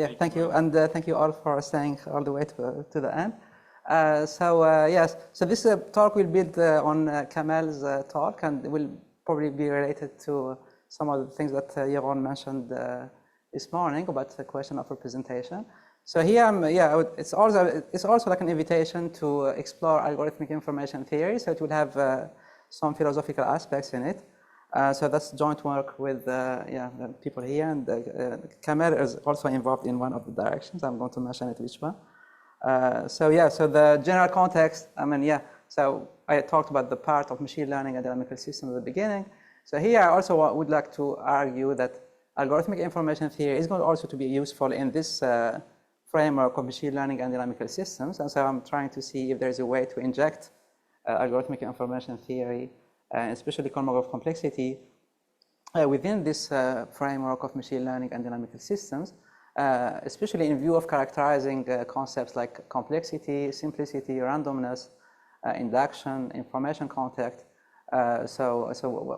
Yeah, thank you, and thank you all for staying all the way to the end. Yes, so this talk will build on Kamal's talk, and will probably be related to some of the things that Yaron mentioned this morning about the question of representation. So here, it's also like an invitation to explore algorithmic information theory. So it will have some philosophical aspects in it. So that's joint work with the people here, and Kamal is also involved in one of the directions. I'm going to mention it which one. So the general context, so I talked about the part of machine learning and dynamical systems at the beginning. So here I also would like to argue that algorithmic information theory is going also to be useful in this framework of machine learning and dynamical systems. And so I'm trying to see if there's a way to inject algorithmic information theory, especially Kolmogorov complexity, within this framework of machine learning and dynamical systems, especially in view of characterizing concepts like complexity, simplicity, randomness, induction, information contact. So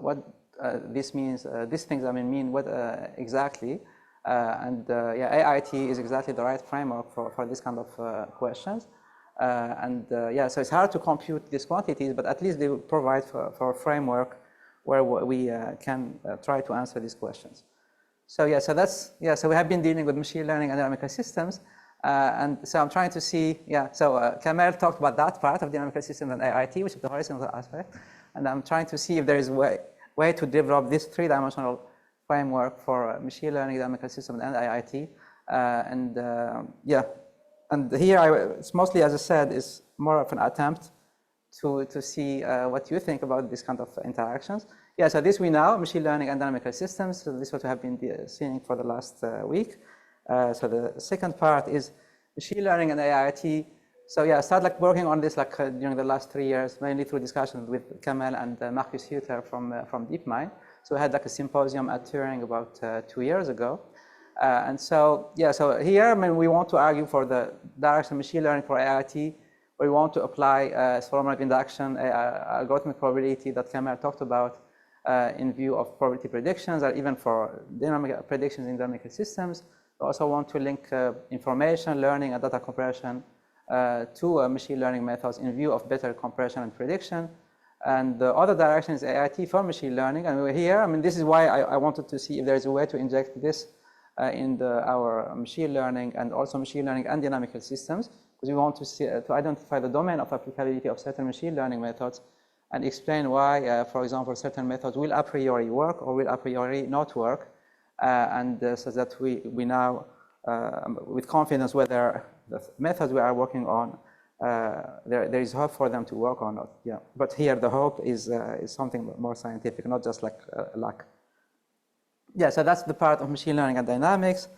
what this means, these things mean what exactly, AIT is exactly the right framework for this kind of questions. So it's hard to compute these quantities, but at least they will provide for a framework where we can try to answer these questions. So we have been dealing with machine learning and dynamical systems, and so I'm trying to see, Kamal talked about that part of dynamical systems and AIT, which is the horizontal aspect, and I'm trying to see if there is a way to develop this three-dimensional framework for machine learning, dynamical systems, and AIT, And here, it's mostly, as I said, is more of an attempt to see what you think about this kind of interactions. So this we know, machine learning and dynamical systems. So this is what we have been seeing for the last week. So the second part is machine learning and AIT. So I started working on this during the last 3 years, mainly through discussions with Kamal and Marcus Hutter from DeepMind. So we had a symposium at Turing about 2 years ago. So here, we want to argue for the direction of machine learning for AIT, where we want to apply Solomon induction, algorithmic probability that Kamal talked about in view of probability predictions, or even for dynamic predictions in dynamical systems. We also want to link information learning and data compression to machine learning methods in view of better compression and prediction. And the other direction is AIT for machine learning. And we're here, this is why I wanted to see if there's a way to inject this in our machine learning and also machine learning and dynamical systems, because we want to see, to identify the domain of applicability of certain machine learning methods and explain why, for example, certain methods will a priori work or will a priori not work, so that we now, with confidence, whether the methods we are working on, there is hope for them to work or not. But here the hope is something more scientific, not just like luck. So that's the part of machine learning and dynamics.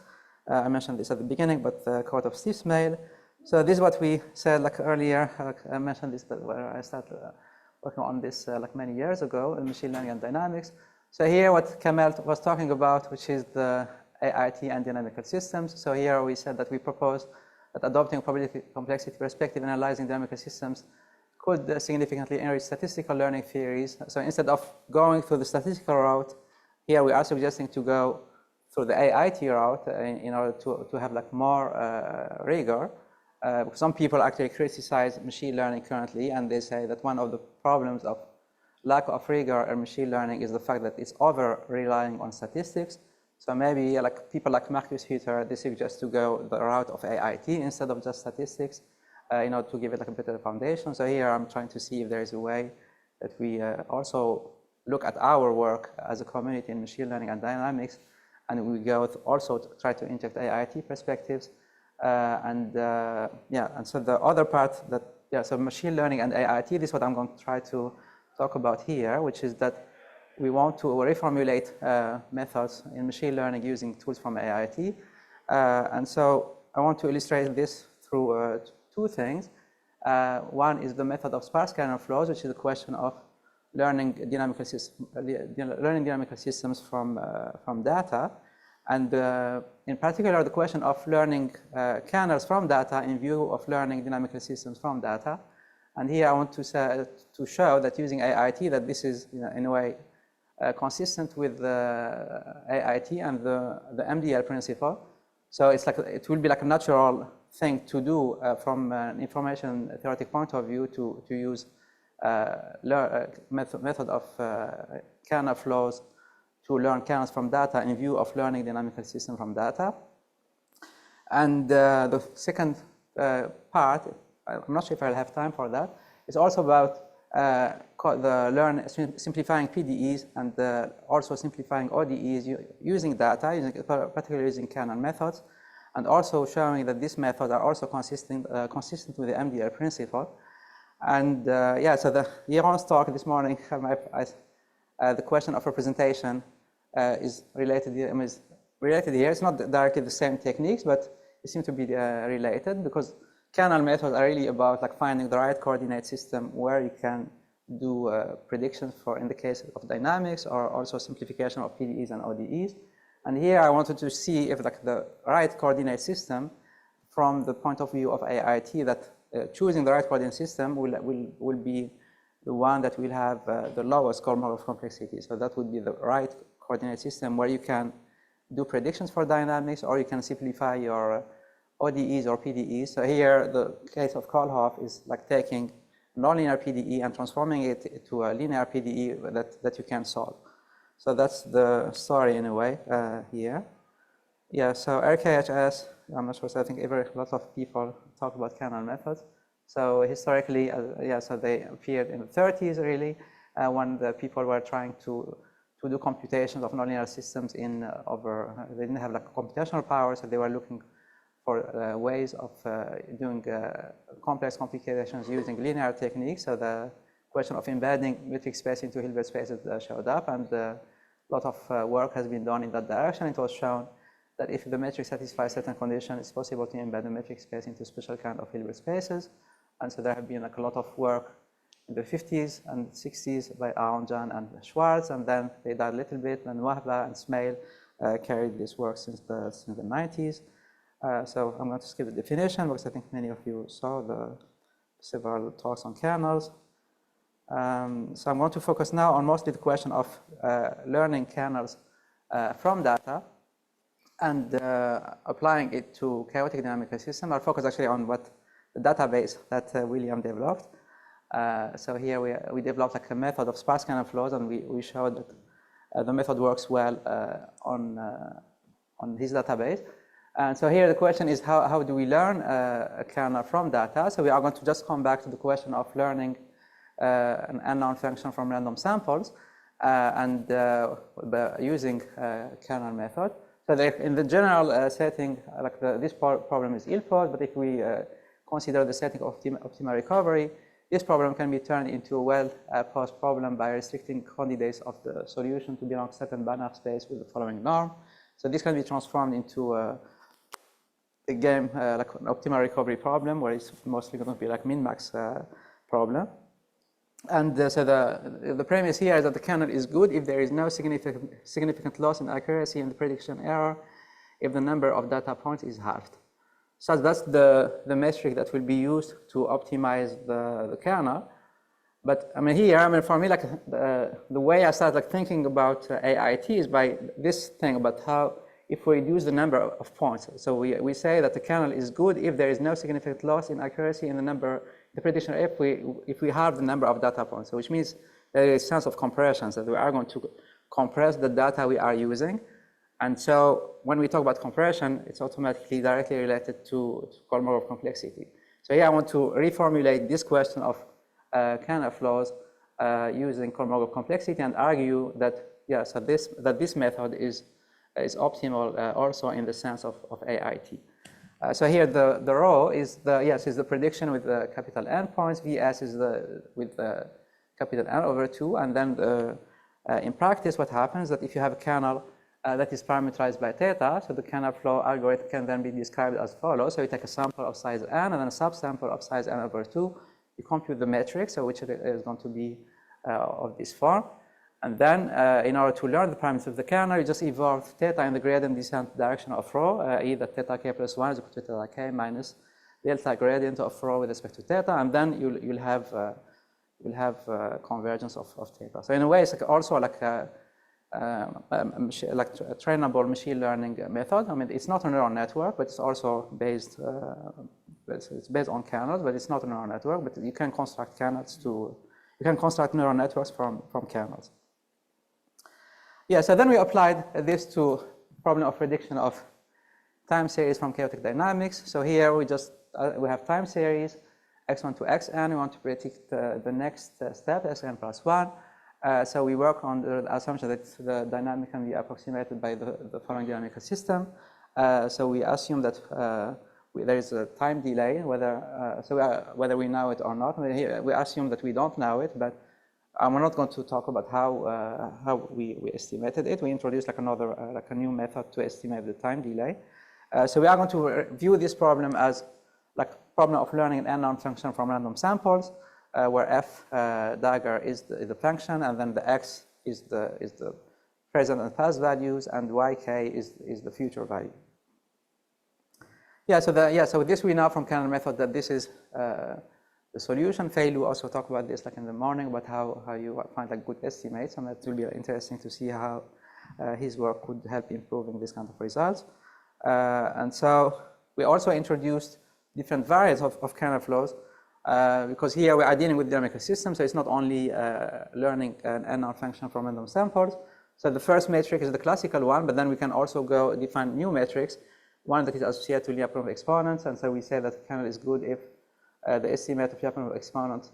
I mentioned this at the beginning, but the quote of Steve Smale. So this is what we said earlier. I mentioned this, but where I started working on this many years ago in machine learning and dynamics. So here what Kamal was talking about, which is the AIT and dynamical systems. So here we said that we propose that adopting probability complexity perspective analyzing dynamical systems could significantly enrich statistical learning theories. So instead of going through the statistical route, here we are suggesting to go through the AIT route in order to have more rigor. Some people actually criticize machine learning currently, and they say that one of the problems of lack of rigor in machine learning is the fact that it's over-relying on statistics. So maybe people like Marcus Hutter, they suggest to go the route of AIT instead of just statistics in order to give it a better foundation. So here I'm trying to see if there is a way that we also look at our work as a community in machine learning and dynamics, and we go also to try to inject AIT perspectives. And so the other part so machine learning and AIT, this is what I'm going to try to talk about here, which is that we want to reformulate methods in machine learning using tools from AIT. And so I want to illustrate this through two things. One is the method of sparse kernel flows, which is a question of learning dynamical systems from data, and in particular the question of learning kernels from data in view of learning dynamical systems from data. And here I want to show that using AIT that this is in a way consistent with the AIT and the MDL principle. So it's like, it will be like a natural thing to do from an information theoretic point of view to use method of kernel flows to learn kernels from data in view of learning dynamical system from data. And the second part, I'm not sure if I'll have time for that, is also about simplifying PDEs and also simplifying ODEs using data, particularly using kernel methods, and also showing that these methods are also consistent with the MDL principle. And yeah, so Jeroen's talk this morning, the question of representation is related here. It's not directly the same techniques, but it seems to be related, because kernel methods are really about like finding the right coordinate system where you can do predictions for, in the case of dynamics, or also simplification of PDEs and ODEs. And here I wanted to see if like the right coordinate system from the point of view of AIT, that choosing the right coordinate system will be the one that will have the lowest Kolmogorov complexity. So that would be the right coordinate system where you can do predictions for dynamics, or you can simplify your ODEs or PDEs. So here, the case of Kohlhoff is like taking nonlinear PDE and transforming it to a linear PDE that you can solve. So that's the story in a way here. Yeah, so RKHS, I'm not sure, so I think a lot of people talk about kernel methods. So historically, yeah, so they appeared in the 30s really, when the people were trying to do computations of nonlinear systems they didn't have like computational power, so they were looking for ways of doing complex computations using linear techniques. So the question of embedding metric space into Hilbert spaces showed up, and a lot of work has been done in that direction. It was shown that if the metric satisfies certain conditions, it's possible to embed the metric space into special kind of Hilbert spaces. And so there have been like a lot of work in the 50s and 60s by Aronjan and Schwartz, and then they died a little bit, and Wahba and Smail carried this work since the 90s. So I'm going to skip the definition because I think many of you saw the several talks on kernels. So I'm going to focus now on mostly the question of learning kernels from data and applying it to chaotic dynamical system. I'll focus actually on what the database that William developed. So here we developed like a method of sparse kernel flows, and we showed that the method works well on his database. And so here the question is, how do we learn a kernel from data? So we are going to just come back to the question of learning an unknown function from random samples and using kernel method. So in the general setting, like this problem is ill-posed, but if we consider the setting of optimal recovery, this problem can be turned into a well-posed problem by restricting candidates of the solution to belong to certain Banach space with the following norm. So this can be transformed into a game like an optimal recovery problem, where it's mostly going to be like min-max problem. And so the premise here is that the kernel is good if there is no significant loss in accuracy in the prediction error if the number of data points is halved. So that's the metric that will be used to optimize the kernel. But I mean here, for me, like the way I started like thinking about AIT is by this thing about how if we reduce the number of points. So we say that the kernel is good if there is no significant loss in accuracy in the prediction if we halve the number of data points. So which means there is a sense of compression, so that we are going to compress the data we are using. And so when we talk about compression, it's automatically directly related to Kolmogorov complexity. So here I want to reformulate this question of kernel flows using Kolmogorov complexity and argue that yes, that this method is optimal also in the sense of AIT. So here the rho is the prediction with the capital N points. Vs is with the capital N over 2, and then in practice, what happens is that if you have a kernel that is parameterized by theta, so the kernel flow algorithm can then be described as follows. So you take a sample of size n and then a subsample of size n over 2. You compute the metric, so which is going to be of this form. And then in order to learn the parameters of the kernel, you just evolve theta in the gradient descent direction of rho, i.e. that theta k plus 1 is equal to theta k minus delta gradient of rho with respect to theta, and then you'll have convergence of theta. So in a way, it's like also like like a trainable machine learning method. I mean, it's not a neural network, but it's also based. It's based on kernels, but it's not a neural network. But you can construct kernels you can construct neural networks from kernels. Yeah. So then we applied this to problem of prediction of time series from chaotic dynamics. So here we just we have time series x1 to xn. We want to predict the next step, xn plus 1. So we work on the assumption that the dynamic can be approximated by the following dynamical system. So we assume that there is a time delay, whether we know it or not. We assume that we don't know it, but we're not going to talk about how we estimated it. We introduced like a new method to estimate the time delay. So we are going to view this problem as like problem of learning an n-norm function from random samples, where f dagger is the function, and then the x is the present and past values, and yk is the future value. Yeah. So with this we know from kernel method that this is the solution. Feilu also talked about this like in the morning, about how you find like good estimates, and that will be interesting to see how his work could help improving this kind of results. And so we also introduced different variants of kernel flows, because here we are dealing with dynamical systems, so it's not only learning an n-norm function from random samples. So the first metric is the classical one, but then we can also go define new metrics, one that is associated to Lyapunov exponents. And so we say that kernel is good if the estimate of Lyapunov exponent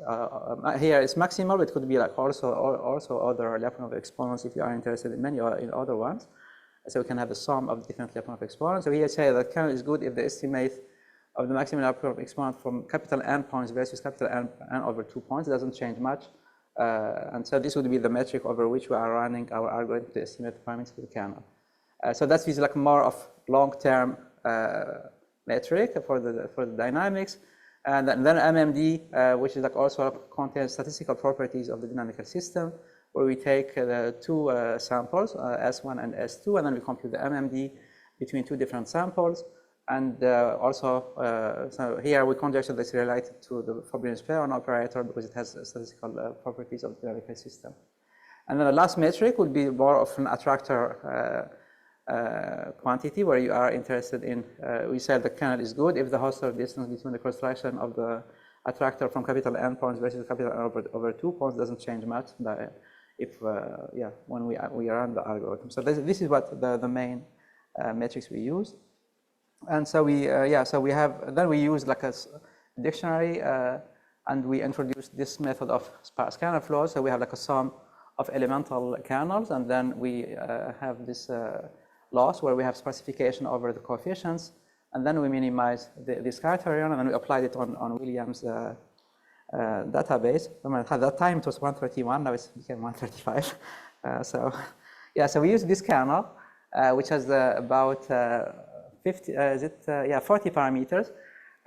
here is maximal, but it could be like also other Lyapunov exponents if you are interested in many in other ones. So we can have the sum of different Lyapunov exponents. So here say that kernel is good if the estimate of the maximum Lyapunov exponent from capital N points versus capital N over 2 points doesn't change much. And so this would be the metric over which we are running our algorithm to estimate the parameters of the kernel. So that is like more of long-term metric for the dynamics. And then MMD, which is like also contains statistical properties of the dynamical system, where we take the two samples, S1 and S2, and then we compute the MMD between two different samples. And so here we conjecture that it's related to the Frobenius-Perron operator because it has statistical properties of the dynamical system. And then the last metric would be more of an attractor quantity, where you are interested in, we said the kernel is good if the Hausdorff distance between the cross-section of the attractor from capital N points versus capital N over 2 points doesn't change much when we run the algorithm. So this is what the main metrics we use. And so we use like a dictionary, and we introduced this method of sparse kernel flows. So we have like a sum of elemental kernels, and then we have this loss where we have sparsification over the coefficients, and then we minimize this criterion, and then we applied it on Williams' database. At that time it was 131, now it became 135. So we use this kernel, which has about 40 parameters,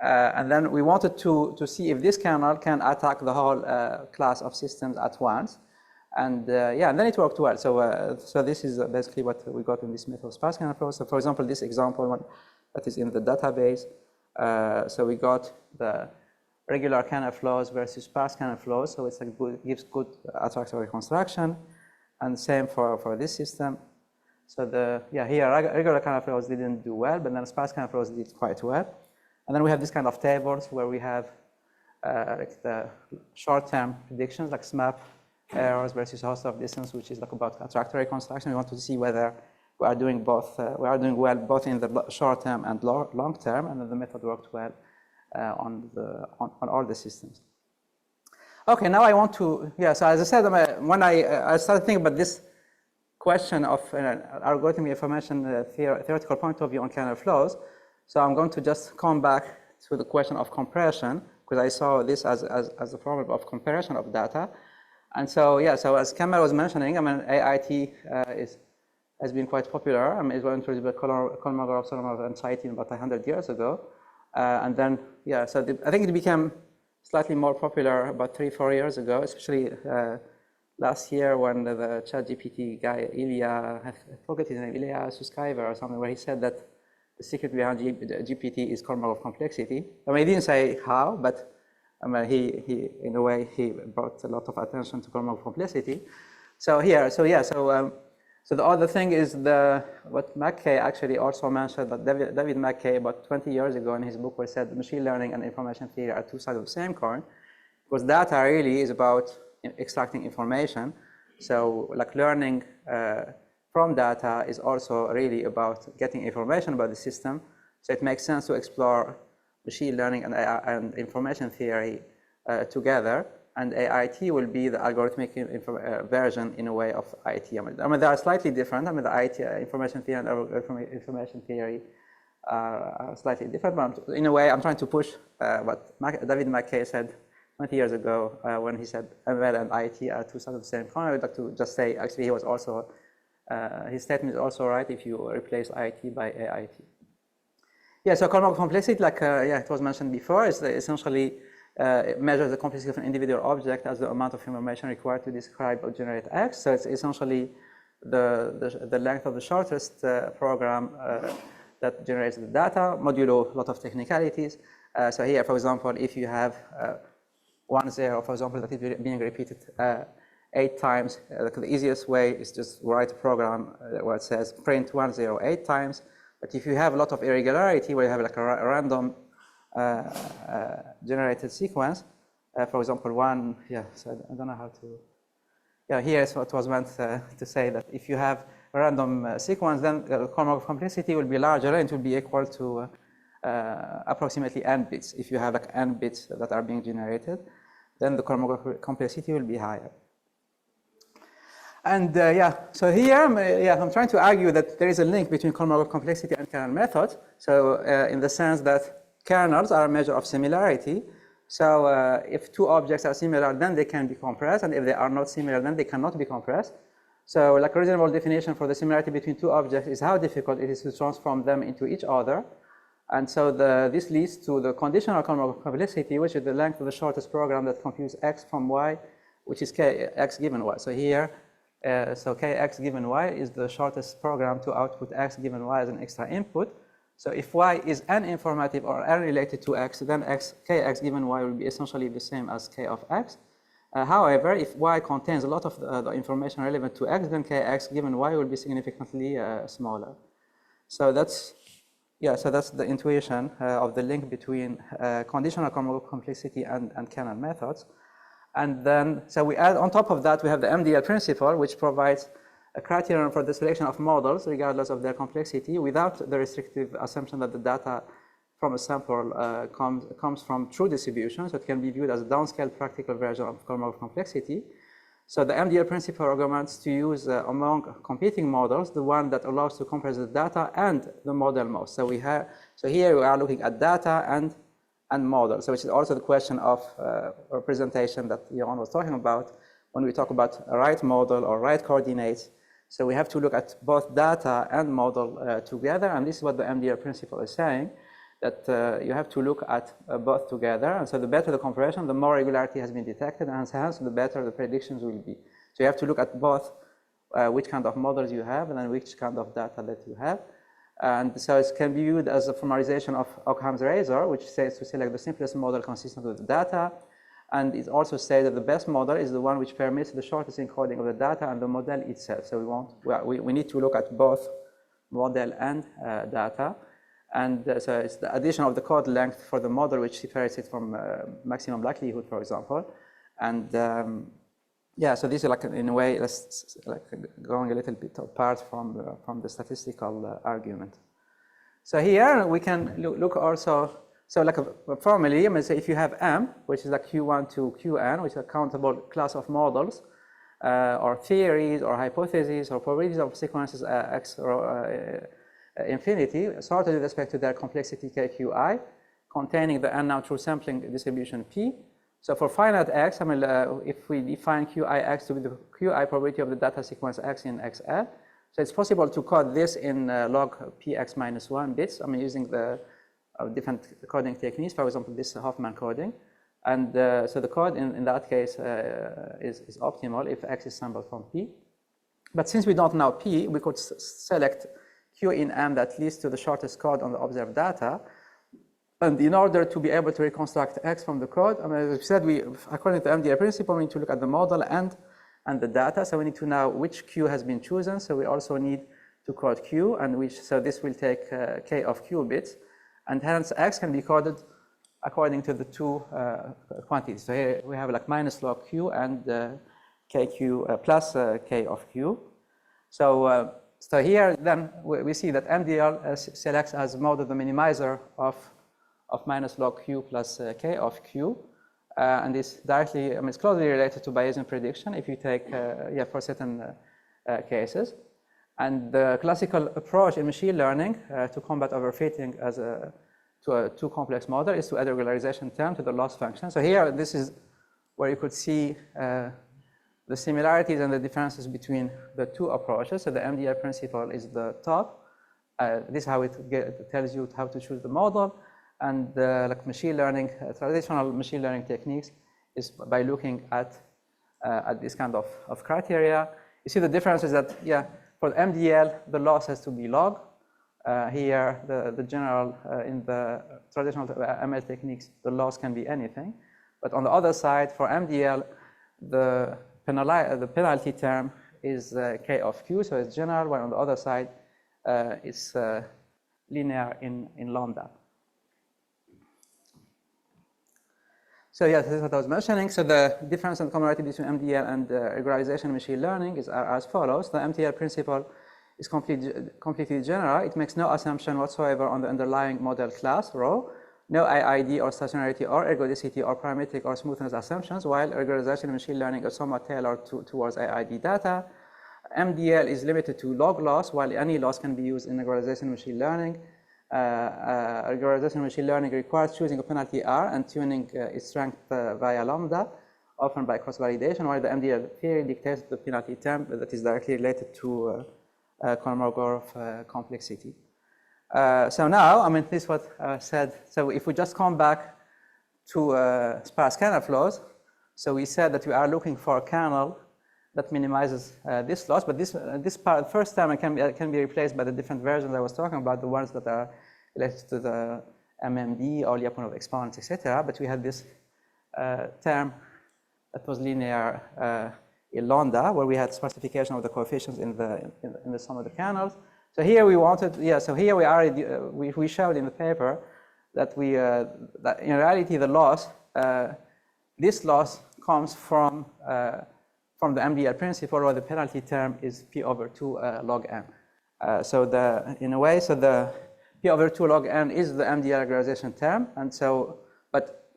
and then we wanted to see if this kernel can attack the whole class of systems at once. And and then it worked well. So this is basically what we got in this method of sparse kernel flows. So for example, this example one that is in the database. So we got the regular kernel flows versus sparse kernel flows. So it's like gives good attractor reconstruction, and same for this system. So here regular kernel flows didn't do well, but then sparse kernel flows did quite well. And then we have this kind of tables where we have like the short-term predictions, like SMAP errors versus Hausdorff distance, which is like about attractor reconstruction. We want to see whether we are doing both. We are doing well both in the short term and long term, and then the method worked well on all the systems. Okay, now I want to So as I said, when I started thinking about this question of algorithmic information theoretical point of view on kernel flows, so I'm going to just come back to the question of compression, because I saw this as a problem of compression of data. And so as Kamal was mentioning, AIT has been quite popular. It was introduced by Kolmogorov, Solomov, and Chaitin about 100 years ago. And then, I think it became slightly more popular about 3-4 years ago, especially last year when the ChatGPT guy, Ilya, I forget his name, Ilya Sutskever or something, where he said that the secret behind GPT is Kolmogorov complexity. He didn't say how, but he in a way, he brought a lot of attention to Kolmogorov complexity. So the other thing is what McKay actually also mentioned, that David McKay about 20 years ago in his book where he said machine learning and information theory are two sides of the same coin, because data really is about extracting information. So like learning from data is also really about getting information about the system. So it makes sense to explore machine learning and AI and information theory together. And AIT will be the algorithmic version in a way of IT. I mean, they are slightly different. I mean, the IT information theory and information theory are slightly different. But in a way, I'm trying to push what David McKay said 20 years ago when he said ML and IT are two sides of the same coin. I would like to just say, actually, he was also his statement is also right if you replace IT by AIT. Yeah. So Kolmogorov complexity, like it was mentioned before, is essentially it measures the complexity of an individual object as the amount of information required to describe or generate X. So it's essentially the length of the shortest program that generates the data, modulo a lot of technicalities. So here, for example, if you have 1, 0, for example, that is being repeated 8 times, the easiest way is just write a program where it says print 1, 0, 8 times. But if you have a lot of irregularity, where you have like a random generated sequence, for example, so I don't know how to, here's what was meant to say, that if you have a random sequence, then the Kolmogorov complexity will be larger and it will be equal to approximately n bits. If you have like n bits that are being generated, then the Kolmogorov complexity will be higher. And so here I'm trying to argue that there is a link between Kolmogorov complexity and kernel methods. So in the sense that kernels are a measure of similarity. So if two objects are similar, then they can be compressed, and if they are not similar, then they cannot be compressed. So like a reasonable definition for the similarity between two objects is how difficult it is to transform them into each other. And so this leads to the conditional Kolmogorov complexity, which is the length of the shortest program that computes X from Y, which is X given Y. So here, so Kx given Y is the shortest program to output X given Y as an extra input. So if Y is n-informative or n-related to X, then Kx given Y will be essentially the same as K of X. However, if Y contains a lot of the information relevant to X, then Kx given Y will be significantly smaller. So that's the intuition of the link between conditional Kolmogorov complexity and kernel methods. And then, so we add on top of that, we have the MDL principle, which provides a criterion for the selection of models, regardless of their complexity, without the restrictive assumption that the data from a sample comes from true distribution. So it can be viewed as a downscaled practical version of Kolmogorov complexity. So the MDL principle recommends to use among competing models the one that allows to compress the data and the model most. So here we are looking at data and model. So which is also the question of representation that Johan was talking about when we talk about a right model or right coordinates. So we have to look at both data and model together, and this is what the MDL principle is saying, that you have to look at both together. And so the better the compression, the more regularity has been detected, and hence the better the predictions will be. So you have to look at both which kind of models you have and then which kind of data that you have. And so it can be viewed as a formalization of Occam's razor, which says to select the simplest model consistent with the data. And it also says that the best model is the one which permits the shortest encoding of the data and the model itself. So we need to look at both model and data. And so it's the addition of the code length for the model which separates it from maximum likelihood, for example. And so this is like, in a way, like going a little bit apart from the statistical argument. So here we can look also. So like formally, I mean, say if you have M, which is like Q1 to Qn, which is a countable class of models, or theories, or hypotheses, or probabilities of sequences X or infinity, sorted with respect to their complexity KQi, containing the n now true sampling distribution P. So for finite X, I mean, if we define Qix to be the Qi probability of the data sequence X in XL, so it's possible to code this in log Px minus 1 bits. I mean, using the different coding techniques, for example, this Hoffman coding. And so the code in that case is optimal if X is sampled from P. But since we don't know P, we could select Q in M that leads to the shortest code on the observed data. And in order to be able to reconstruct X from the code, I mean, as we said, according to the MDL principle, we need to look at the model and and the data. So we need to know which Q has been chosen. So we also need to code Q, and so this will take K of Q bits. And hence X can be coded according to the two quantities. So here we have like minus log Q and KQ plus K of Q. So here then we see that MDL selects as mode of the minimizer of minus log Q plus K of Q. And this directly, it's closely related to Bayesian prediction if you take, for certain cases. And the classical approach in machine learning to combat overfitting to a too complex model is to add a regularization term to the loss function. So here, this is where you could see the similarities and the differences between the two approaches. So the MDL principle is the top. This is how it tells you how to choose the model. And like machine learning, traditional machine learning techniques is by looking at this kind of criteria. You see the difference is that, for the MDL, the loss has to be log. Here, the general, in the traditional ML techniques, the loss can be anything. But on the other side, for MDL, the penalty term is K of Q, so it's general, while on the other side, it's linear in lambda. So this is what I was mentioning. So the difference and commonality between MDL and regularization in machine learning are as follows. The MDL principle is completely general. It makes no assumption whatsoever on the underlying model class, rho, no IID or stationarity or ergodicity or parametric or smoothness assumptions, while regularization in machine learning is somewhat tailored towards IID data. MDL is limited to log loss, while any loss can be used in regularization in machine learning. Regularization in machine learning requires choosing a penalty R and tuning its strength via lambda, often by cross-validation, while the MDL theory dictates the penalty term that is directly related to Kolmogorov complexity. So now, this is what I said. So if we just come back to sparse kernel flows, so we said that we are looking for a kernel that minimizes this loss, but this part, first term, can be replaced by the different versions I was talking about, the ones that are related to the MMD or Lyapunov exponents, etc. But we had this term that was linear in lambda, where we had sparsification of the coefficients in the sum of the kernels. So here we wanted, so here we already we showed in the paper that that in reality the loss, this loss comes from the MDL principle, where the penalty term is P over 2 log n. So in a way, so the P over 2 log n is the MDL regularization term, and so, but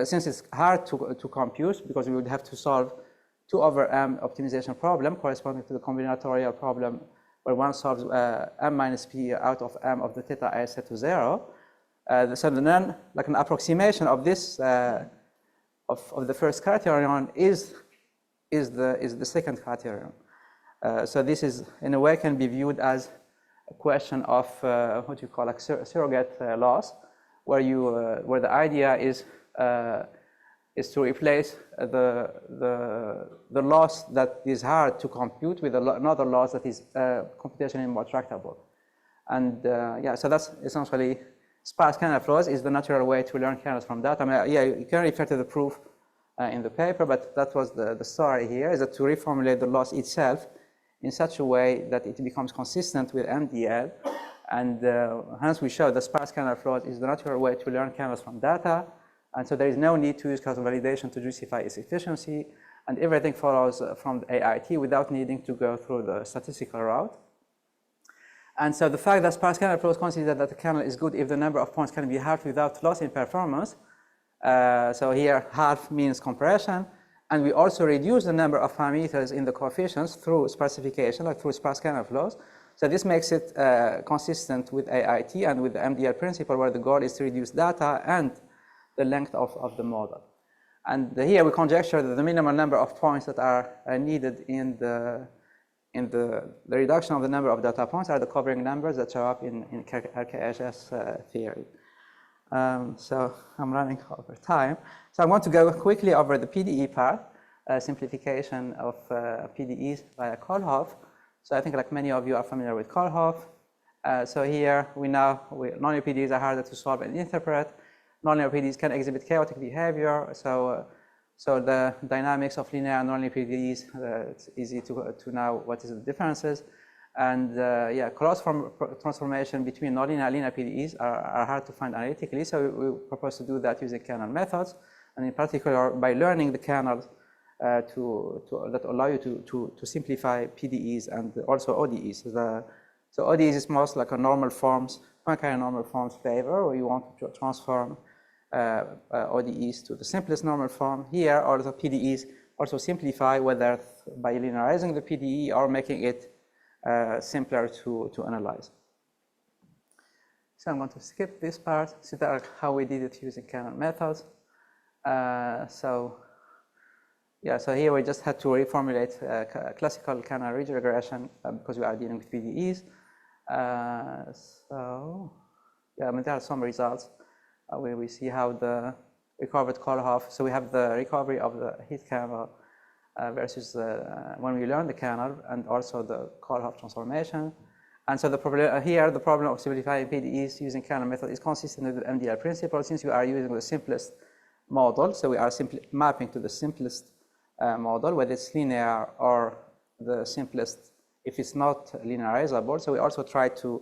since it's hard to compute, because we would have to solve 2 over m optimization problem corresponding to the combinatorial problem where one solves m minus p out of m of the theta I set to 0. So then, like an approximation of this of the first criterion is the second criterion. So this is, in a way, can be viewed as a question of what you call like surrogate loss, where the idea is to replace the loss that is hard to compute with another loss that is computationally more tractable. And so that's essentially sparse kernel flows is the natural way to learn kernels from data. You can refer to the proof in the paper, but that was the story here, is that to reformulate the loss itself in such a way that it becomes consistent with MDL. And hence we show the sparse kernel flows is the natural way to learn kernels from data. And so there is no need to use cross-validation to justify its efficiency. And everything follows from the AIT without needing to go through the statistical route. And so the fact that sparse kernel flows consider that the kernel is good if the number of points can be halved without loss in performance. So here half means compression. And we also reduce the number of parameters in the coefficients through sparsification, like through sparse kernel flows. So this makes it consistent with AIT and with the MDL principle, where the goal is to reduce data and the length of the model. And here we conjecture that the minimal number of points that are needed in the reduction of the number of data points are the covering numbers that show up in RKHS theory. So I'm running over time. So I want to go quickly over the PDE part, simplification of PDEs via Kohlhoff. So I think like many of you are familiar with Kohlhoff. So here nonlinear PDEs are harder to solve and interpret. Nonlinear PDEs can exhibit chaotic behavior. So So the dynamics of linear and nonlinear PDEs, it's easy to know what is the differences. And yeah, transformation between nonlinear and linear PDEs are hard to find analytically. So we propose to do that using kernel methods, and in particular by learning the kernels that allow you to simplify PDEs and also ODEs. So ODEs is most like a normal forms, Poincare normal forms flavor, where you want to transform ODEs to the simplest normal form. Here, all the PDEs also simplify, whether by linearizing the PDE or making it simpler to analyze. So I'm going to skip this part, so that's how we did it using kernel methods. So here we just had to reformulate classical kernel ridge regression because we are dealing with PDEs. So yeah, I mean, there are some results where we see how the recovered Kohlhoff. So we have the recovery of the heat kernel versus when we learn the kernel, and also the Kohlhoff transformation. And so the problem here, the problem of simplifying PDEs using kernel method is consistent with the MDL principle, since we are using the simplest model. So we are simply mapping to the simplest model, whether it's linear or the simplest if it's not linearizable. So we also try to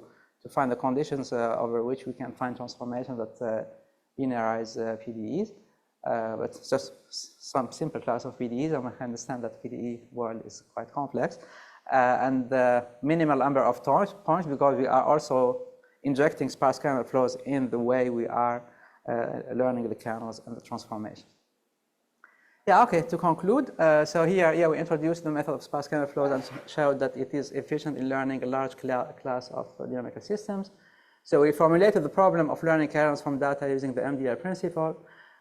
find the conditions over which we can find transformations that linearize PDEs. But it's just some simple class of PDEs, and I understand that PDE world is quite complex. And the minimal number of points, because we are also injecting sparse kernel flows in the way we are learning the kernels and the transformation. Yeah, okay, to conclude, so here, yeah, we introduced the method of sparse kernel flows and showed that it is efficient in learning a large class of dynamical systems. So we formulated the problem of learning kernels from data using the MDL principle,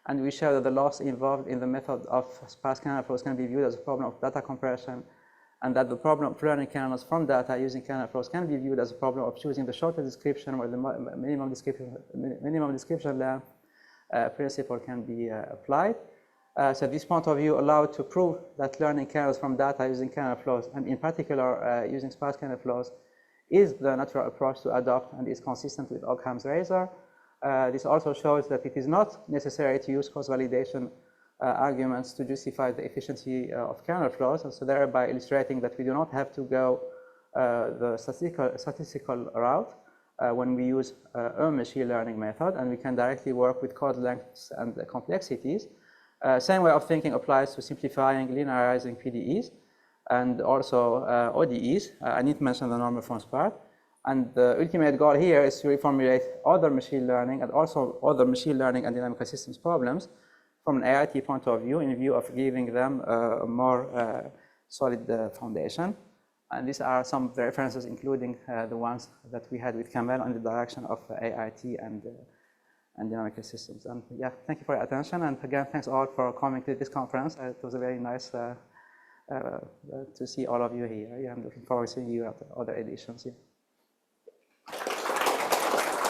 and we showed that the loss involved in the method of sparse kernel flows can be viewed as a problem of data compression, and that the problem of learning kernels from data using kernel flows can be viewed as a problem of choosing the shortest description, where the minimum description length principle can be applied. So this point of view allowed to prove that learning kernels from data using kernel flows, and in particular using sparse kernel flows, is the natural approach to adopt and is consistent with Occam's razor. This also shows that it is not necessary to use cross-validation arguments to justify the efficiency of kernel flows, and so thereby illustrating that we do not have to go the statistical route when we use a machine learning method, and we can directly work with code lengths and complexities. Same way of thinking applies to simplifying linearizing PDEs and also ODEs. I need to mention the normal forms part. And the ultimate goal here is to reformulate other machine learning and also other machine learning and dynamical systems problems from an AIT point of view, in view of giving them a more solid foundation. And these are some of the references, including the ones that we had with Kamel on the direction of AIT and dynamical systems. And yeah, thank you for your attention. And again, thanks all for coming to this conference. It was a very nice to see all of you here. Yeah, I'm looking forward to seeing you at the other editions. Yeah.